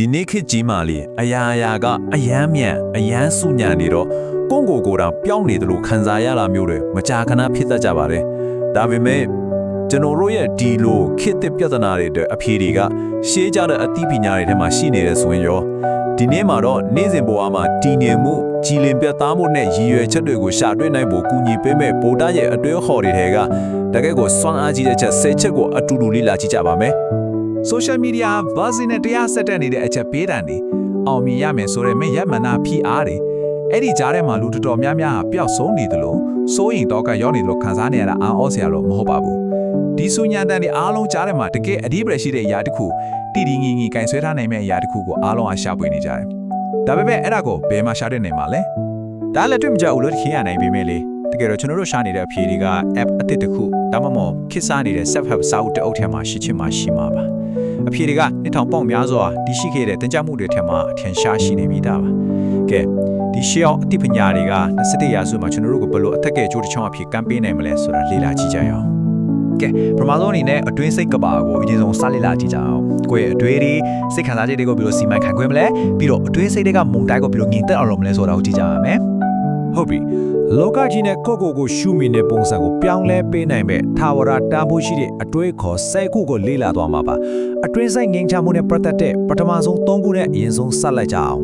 ဒီနေ့ခေတ်ကြီးမှလေအရာရာကအယမ်းမြန်အယမ်းစုညံနေတော့ကိုယ့်ကိုယ်တောင်ပျောက်နေတယ်လို့ခံစားရတာမျိုးတွေမကြာခဏဖြစ်တတ်ကြပါတယ်ဒါပေမဲ့ကျွန်တော်တို့ရဲ့ဒီလိုခေတ်သစ်ပြဿနာတွေအတွက်အဖြေတွေကရှေးကြတဲ့အသိပညာတွေထဲမှာရှိနေတယ်ဆိုရင်ရောဒီနေ့မှာတော့နေ့စဉ်ဘဝမှာတည်နေမှုကြည်လင်ပြတ်သားမှုနဲ့ရည်ရွယ်ချက်တွေကိုရှာတွေ့နိုင်ဖို့ကူညီပေးမဲ့ဗုဒ္ဓရဲ့အတွေ့အခေါ်တွေထဲကတကယ့်ကိုစွမ်းအားကြီးတဲ့ချက်၁၀ချက်ကိုအတူတူလေ့လာကြည့်ကြပါမယ်social media buzz နဲ့တရားဆက်တက်နေတဲ့အချက်ပေးတာနေအောင်မြင်ရမယ်ဆိုတဲ့မရက်မနာဖိအားတွေအဲ့ဒီကြားထဲမှာလူတော်တော်များများပျောက်ဆုံးနေတယ်လို့စိုးရင်တော့ကရောက်နေလို့ခံစားနေရတာအာအော့စရာတော့မဟုတ်ပါဘူးဒီဆူညံတန်တွေအားလုံးကြားထဲမှာတကယ်အဓိပ္ပာယ်ရှိတဲ့အရာတစ်ခုတည်တည်ငြိမ်ငြိမ်ကင်ဆွဲထားနိုင်မယ့်အရာတစ်ခုကိုအားလုံးအရှာဖွေနေကြတယ်ဒါပေမဲ့အဲ့ဒါကိုဘယ်မှာရှာတွေ့နိုင်မှာလဲဒါလည်းတွေ့မကြဘူးလို့ခင်ရနိုင်ပေမဲ့လေတကယ်တော့ကျွန်တော်တို့ရှာနေတဲ့အဖြေတွေက app အသစ်တစ်ခုဒါမှမဟုတ်ခေတ်စားနေတဲ့ self help စာအုပ်တအုပ်ထဲမှာရှိချင်မှရှိမှာပါအဖြေတွေကနှစ်ထောင်ပေါင်များစွာတည်ရှိခဲ့တဲ့တင်ကြမှုတွေထဲမှာအထင်ရှားရှိနေပြီးသားပါကဲဒီရှေးအောင်အသိပညာတွေက27ရာစုမှာကျွန်တော်တို့ကိုဘယ်လိုအထက်ကဲကြိုးတစ်ချောင်းအဖြစ်ကမ်းပေးနိုင်မလဲဆိုတာလေ့လာကြည့်ကြရအောင်ကဲပထမဆုံးအနေနဲ့အတွင်းစိတ်ကပါကိုအရင်ဆုံးစလေ့လာကြည့်ကြအောင်ကိုယ့်ရဲ့အတွေးတွေစိတ်ခံစားချက်တွေကိုဘယ်လိုစီမံခန့်ခွဲမလဲပြီးတော့အတွင်းစိတ်တွေကမုန်တိုင်းကိုဘယ်လိုငြိမ်သက်အောင်လုပ်မလဲဆိုတာကိုကြည့်ကြရမယ်ဟုတ်ပြီလောကကြီးနဲ့ကိုရှုမိတဲ့ပုံစံကိုပြောင်းလဲပေးနိုင်မဲ့ထာဝရတာဖို့ရှိတဲ့အတွေးခေါ်စိုက်ခုကိုလေ့လာသွားမှာပါအတွင်းစိတ်ငြိမ်ချမှုနဲ့ပတ်သက်တဲ့ပထမဆုံး၃ခုနဲ့အရင်ဆုံးဆက်လိုက်ကြအောင်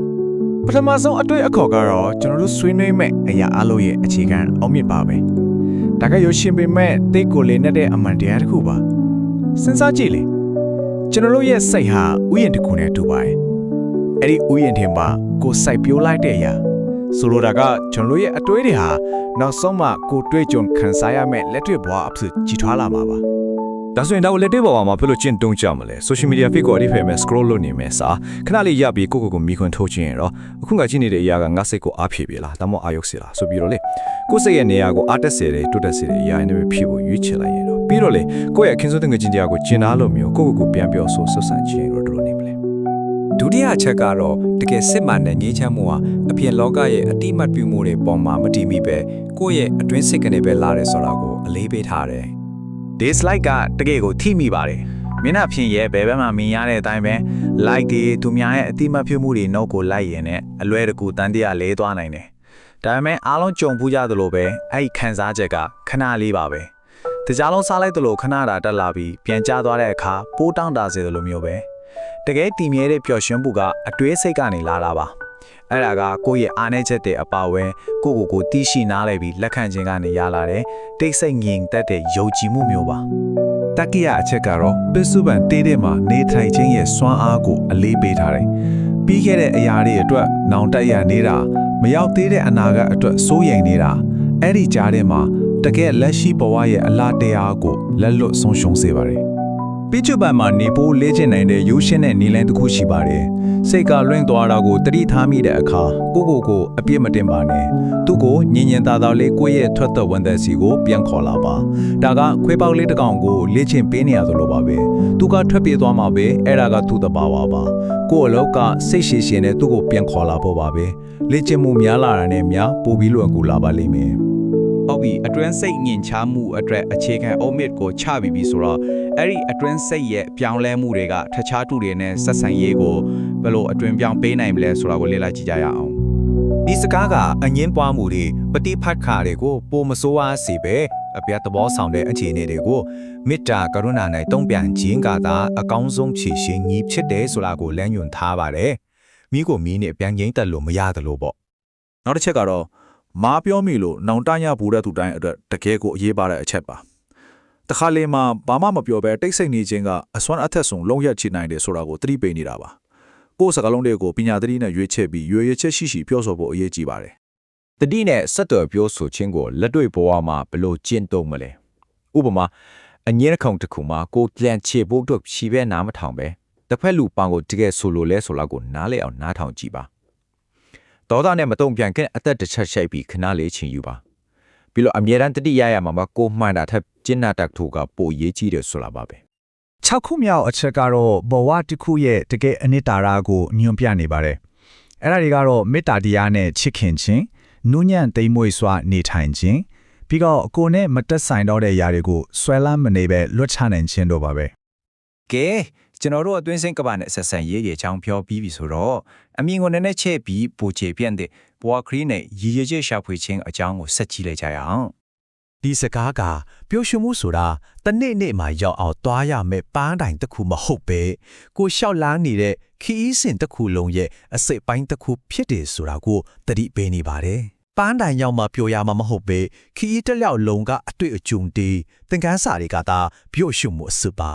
ပထမဆုံးအတွေ့အခေါ်ကတော့ကျွန်တော်တို့ဆွေးနွေးမဲ့အရာအလုံးရဲ့အခြေခံအောင်မြင်ပါပဲဒါကရုပ်ရှင်ပေမဲ့တိတ်ကိုလေးနဲ့တဲ့အမှန်တရားတစ်ခုပါစဉ်းစားကြည့်လေကျွန်တော်တို့ရဲ့စိတ်ဟာဥယျာဉ်တစ်ခုနဲ့တူပါတယ်အဲ့ဒီဥယျာဉ်ထဲမှာကိုယ်စိုက်ပျိုးလိုက်တဲ့အရာဆိုလိုတာကကျွန်တော်ရဲ့အတွေးတွေဟာနောက်ဆုံးမှကိုတွေးကြုံခံစားရမယ့်လက်တွေ့ဘဝအဖြစ်ကြီးထွားလာမှာပါဒါဆိုရင်တော့လက်တွေ့ဘဝမှာဘယ်လိုကျင့်သုံးကြမလဲ social media feed ကိုအဒီဖေမဲ့ scroll လုပ်နေမယ်စာခဏလေးရပြီးကိုမိခွန်းထုတ်ခြင်းရတော့အခုကကြည့်နေတဲ့အရာကငါစိတ်ကိုအားဖြည့်ပြီလားဒါမှမဟုတ်အာရုံစီလားဆိုပြီးတော့လေကိုယ်စိတ်ရဲ့နေရာကိုအားတက်စေတယ်တွတ်တက်စေတဲ့အရာတွေနဲ့ဖြည့်ဖို့ရွေးချယ်လိုက်ရင်တော့ပြီးတော့လေကိုယ့်ရဲ့အခင်းစိုးတဲ့ငွေချင်းတရားကိုကျင်နာလို့မျိုးကိုပြန်ပြောဆိုဆွဆန်ခြင်းတော့တို့နေမလဲဒုတိယအချက်ကတော့တကယ်စစ်မှန်တဲ့ငြိမ်းချမ်းမှုဟာအပြင်လောကရဲ့အတိမတ်ပြုမှုတွေပေါ်မှာမတည်မီပဲကိုယ့်ရဲ့အတွင်းစိတ်ကနေပဲလာတယ်ဆိုတာကိုအလေးပေးထားတယ်ဒီ slide ကတကယ်ကိုထိမိပါတယ်မင်းအဖြစ်ရဲ့ဘယ်ဘက်မှာမြင်ရတဲ့အတိုင်းပဲ like တွေသူများရဲ့အတိမတ်ပြုမှုတွေနှုတ်ကိုလိုက်ရင်လည်းအလွဲတကူတန်တရားလဲသွားနိုင်တယ်ဒါပေမဲ့အားလုံးကြုံပူးကြသလိုပဲအဲ့ဒီခံစားချက်ကခဏလေးပါပဲတကြားလုံးစားလိုက်သလိုခဏတာတက်လာပြီးပြန်ကျသွားတဲ့အခါပိုးတောင်းတာစေသလိုမျိုးပဲတကယ်တည်မြဲတဲ့ပျော်ရွှင်မှုကအတွေးစိတ်ကနေလာတာပါအဲ့ဒါကကိုယ့်ရဲ့အားနည်းချက်တွေအပါအဝင်ကိုတီးရှိနားလဲပြီးလက်ခံခြင်းကနေရလာတဲ့တိတ်ဆိတ်ငြိမ်သက်တဲ့ယုံကြည်မှုမျိုးပါတက္ကိယအချက်ကတော့ပစ္စုပန်တေးတဲ့မှာနေထိုင်ခြင်းရဲ့စွမ်းအားကိုအလေးပေးထားတယ်ပြီးခဲ့တဲ့အရာတွေအတွက်နောင်တရနေတာမရောက်သေးတဲ့အနာဂတ်အတွက်စိုးရိမ်နေတာအဲ့ဒီကြားထဲမှာတကယ်လက်ရှိဘဝရဲ့အလားတရားကိုလက်လွတ်ဆုံးရှုံးစေပါတယ်ပိကျုပန်မှာနေပိုးလေးကျင်နိုင်တဲ့ရိုးရှင်းတဲ့နီလန်းတစ်ခုရှိပါတယ်စိတ်ကလွင့်သွားတာကိုတတိထားမိတဲ့အခါကိုအပြစ်မတင်ပါနဲ့သူ့ကိုညင်ညင်သာသာလေးကိုယ့်ရဲ့ထွက်သက်ဝန်သက်စီကိုပြန်ခေါ်လာပါဒါကခွေးပေါက်လေးတစ်ကောင်ကိုလေးချင်ပေးနေရသလိုပါပဲသူကထွက်ပြေးသွားမှာပဲအဲ့ဒါကသူ့တဘာဝပါကိုယ့်အလောက်ကစိတ်ရှည်ရှည်နဲ့သူ့ကိုပြန်ခေါ်လာဖို့ပါပဲလေးချင်မှုများလာတာနဲ့များပိုပြီးလွယ်ကူလာပါလိမ့်မယ်ဟုတ်ပြီအတွင်းစိတ်ငြိမ်ချမှုအတွက်အခြေခံအုံမြစ်ကိုချပြီးပြီဆိုတော့အဲ့ဒီအတွင်းစိတ်ရဲ့ပြောင်းလဲမှုတွေကထခြားတူတွေနဲ့ဆက်ဆံရေးကိုဘယ်လိုအတွင်းပြောင်းပေးနိုင်မလဲဆိုတာကိုလေ့လာကြည့်ကြရအောင်ဒီစကားကအငင်းပွားမှုတွေပฏิဖတ်ခါတွေကိုပိုမဆိုးဝါးစေပဲအပြတ်သဘောဆောင်တဲ့အခြေအနေတွေကိုမေတ္တာကရုဏာနဲ့တုံ့ပြန်ခြင်းကသာအကောင်းဆုံးဖြေရှင်းနည်းဖြစ်တယ်ဆိုတာကိုလမ်းညွှန်ထားပါတယ်မိကိုမီးနဲ့ပြန်ငိမ့်တက်လို့မရတယ်လို့ပေါ့နောက်တစ်ချက်ကတော့မားပြောမိလို့နောင်တညဘူးတဲ့သူတိုင်းအတွက်တကယ်ကိုအရေးပါတဲ့အချက်ပါတခါလေမှာဘာမှမပြောဘဲတိတ်ဆိတ်နေခြင်းကအစွမ်းအထက်ဆုံးလုံးရက်ချနိုင်တယ်ဆိုတာကိုသတိပေးနေတာပါကိုယ်စကားလုံးတွေကိုပညာသတိနဲ့ရွေးချယ်ပြီးရွေချက်ရှိပြောဆိုဖို့အရေးကြီးပါတယ်တတိနဲ့ဆက်သွယ်ပြောဆိုခြင်းကိုလက်တွေ့ဘဝမှာဘယ်လိုကျင့်သုံးမလဲဥပမာအငြင်းခုံတစ်ခုမှာကိုလန်ချေဖို့အတွက်ဖြီးပဲနားမထောင်ပဲတစ်ဖက်လူပန်းကိုတကယ်ဆိုလိုလဲဆိုလောက်ကိုနားလဲအောင်နားထောင်ကြည့်ပါဒေါသနဲ့မတုံ့ပြန်ခင်အသက်တစ်ချက်ရှိပြီးခဏလေးချင်းယူပါပြီးတော့အမြဲတမ်းတတိရရမှာကိုမှန်တာထက်ကျင့်နာတက်ထိုးကပိုရေးကြီးတယ်ဆိုတာပါပဲ6ခုမြောက်အချက်ကတော့ဘဝတစ်ခုရဲ့တကယ်အနှစ်သာရကိုညွှန်ပြနေပါတယ်အဲ့ဒါတွေကတော့မေတ္တာတရားနဲ့ချစ်ခင်ခြင်းနုညံ့သိမ်မွေ့စွာနေထိုင်ခြင်းပြီးတော့ကိုယ်နဲ့မတက်ဆိုင်တော့တဲ့ຢာတွေကိုဆွဲလန်းမနေပဲလွတ်ချနိုင်ခြင်းတို့ပါပဲကဲ ကျွန်တော်တို့အတွင်းစင်ကဘာနဲ့ဆက်ဆံရေးရဲ့အကြောင်းပြောပြီးပြီဆိုတော့အမြင်ကိုနည်းနည်းချဲ့ပြီးပိုချေပြန့်တဲ့ဘွားခရီးနဲ့ရည်ရည်ချက်ရှာဖွေခြင်းအကြောင်းကိုဆက်ကြည့်လိုက်ကြရအောင် ဒီစကားကပျော်ရွှင်မှုဆိုတာတနေ့နေ့မှာရောက်အောင်သွားရမယ်ပန်းတိုင်တစ်ခုမဟုတ်ပဲကိုလျှောက်လန်းနေတဲ့ခီးစင်တစ်ခုလုံးရဲ့အစိတ်ပိုင်းတစ်ခုဖြစ်တယ်ဆိုတာကိုသတိပေးနေပါတယ်ပန်းတိုင်ရောက်မှပျော်ရမှာမဟုတ်ပဲခီးတစ်လျောက်လုံးကအတွေ့အကြုံတွေသင်ခန်းစာတွေကသာပျော်ရွှင်မှုအစစ်ပါ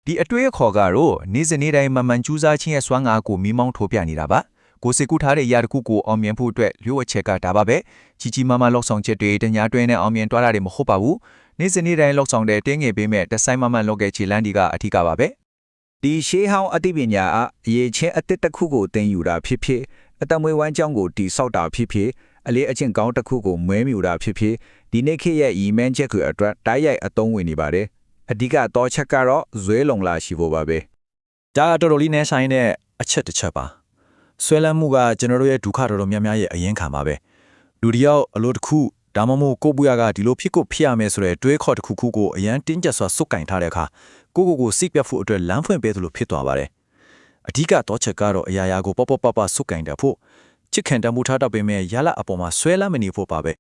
ဒီအတွေ့အခေါ်ကတော့နေ့စဉ်နေ့တိုင်းမမှန်ကြိုးစားခြင်းရဲ့စွမ်းအားကိုမိမောင်းထိုးပြနေတာပါကိုစိတ်ကူးထားတဲ့အရာတစ်ခုကိုအောင်မြင်ဖို့အတွက်လျှို့ဝှက်ချက်ကဒါပါပဲကြီးကြီးမားမားလောက်ဆောင်ချက်တွေတညာတွင်းနဲ့အောင်မြင်သွားတာတွေမဟုတ်ပါဘူးနေ့စဉ်နေ့တိုင်းလောက်ဆောင်တဲ့တင်းငယ်ပေးမဲ့တစ်ဆိုင်မမှန်လောက်ခဲ့ခြေလန်းဒီကအထီးကပါပဲဒီရှေးဟောင်းအသိပညာအရေးချင်းအသစ်တစ်ခုကိုသင်ယူတာဖြစ်ဖြစ်အတမွေဝမ်းကြောင်းကိုတိဆောက်တာဖြစ်ဖြစ်အလေးအကျင့်ကောင်းတစ်ခုကိုမွဲမြူတာဖြစ်ဖြစ်ဒီနေ့ခေတ်ရဲ့ဤမန်းချက်ကိုအတွက်တိုက်ရိုက်အသုံးဝင်နေပါတယ်အဓိကတော့ချက်ကတော့ဇွဲလုံလာရှိဖို့ပါပဲဒါတော်တော်လေးနဲ့ဆိုင်တဲ့အချက်တစ်ချက်ပါဆွဲလန်းမှုကကျွန်တော်တို့ရဲ့ဒုက္ခတော်တော်များများရဲ့အရင်ခံပါပဲလူတယောက်အလို့တစ်ခုဒါမှမဟုတ်ကိုယ့်ဘူးရကဒီလိုဖြစ်ကိုဖြစ်ရမယ်ဆိုတဲ့တွေးခေါ်တစ်ခုခုကိုအရန်တင်းကျပ်စွာစုပ်ကင်ထားတဲ့အခါကိုစိတ်ပြတ်ဖို့အတွက်လမ်းဖွင့်ပေးသလိုဖြစ်သွားပါတယ်အဓိကတော့ချက်ကတော့အရာရာကိုပေါ့ပစုပ်ကင်တဲ့ဖို့ချစ်ခင်တမှုထားတော့ပေမဲ့ရလအပေါ်မှာဆွဲလန်းမနေဖို့ပါပဲ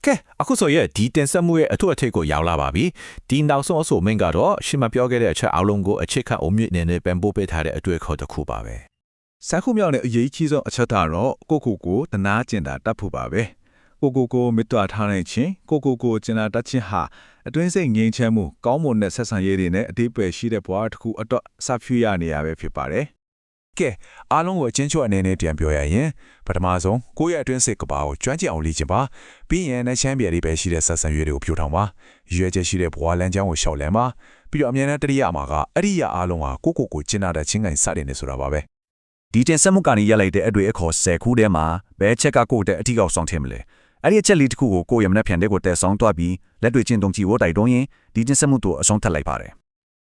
ကဲအခုဆိုရင်ဒီတင်ဆက်မှုရဲ့အထွတ်အထိပ်ကိုရောက်လာပါပြီဒီနောက်ဆုံးအဆိုမင်းကတော့ရှင်းမပြောခဲ့တဲ့အချက်အလုံးကိုအချစ်ခတ်အုံမြင့်နေနဲ့ပန်ပိုးပေးထားတဲ့အတွေ့အခေါ်တစ်ခုပါပဲစာခုမြောက်တဲ့အရေးကြီးဆုံးအချက်ကတော့ကိုတနာကျင်တာတတ်ဖို့ပါပဲကိုမစ်တွာထားနိုင်ခြင်းကိုကျင်တာတတ်ခြင်းဟာအတွင်းစိတ်ငြိမ်းချမ်းမှုကောင်းမွန်တဲ့ဆက်ဆံရေးတွေနဲ့အသေးပယ်ရှိတဲ့ဘဝတစ်ခုအတွက်စဖြူရနေရပဲဖြစ်ပါတယ်ကဲအားလုံးကိုအချင်းချုပ်အနေနဲ့ပြန်ပြောရရင်ပထမဆုံးကိုယ့်ရဲ့အတွင်းစိတ်ကဘာကိုကျွမ်းကျင်အောင်လေ့ကျင့်ပါပြီးရင်နှချမ်းပြဲတွေပဲရှိတဲ့ဆက်ဆံရေးတွေကိုပြုထောင်ပါရွေးချက်ရှိတဲ့ဘဝလမ်းကြောင်းကိုရှောက်လန်းပါပြီးတော့အမြဲတမ်းတတိယမှာကအဲ့ဒီရအားလုံးဟာကိုကျင်တာတဲ့ချင်းကင်စတင်နေဆိုတာပါပဲဒီတင်ဆက်မှုကနေရလိုက်တဲ့အတွေ့အခေါ်10ခုထဲမှာဘယ်ချက်ကကိုယ့်တဲ့အထီးကောက်ဆောင်ထင်မလဲအဲ့ဒီအချက်လေးတစ်ခုကိုကိုယ့်ရဲ့မနှက်ဖြန်တဲ့ကိုတက်ဆောင်သွားပြီးလက်တွေ့ကျင့်သုံးကြည့်ဖို့တိုက်တွန်းရင်ဒီတင်ဆက်မှုတို့အဆုံးသတ်လိုက်ပါတယ်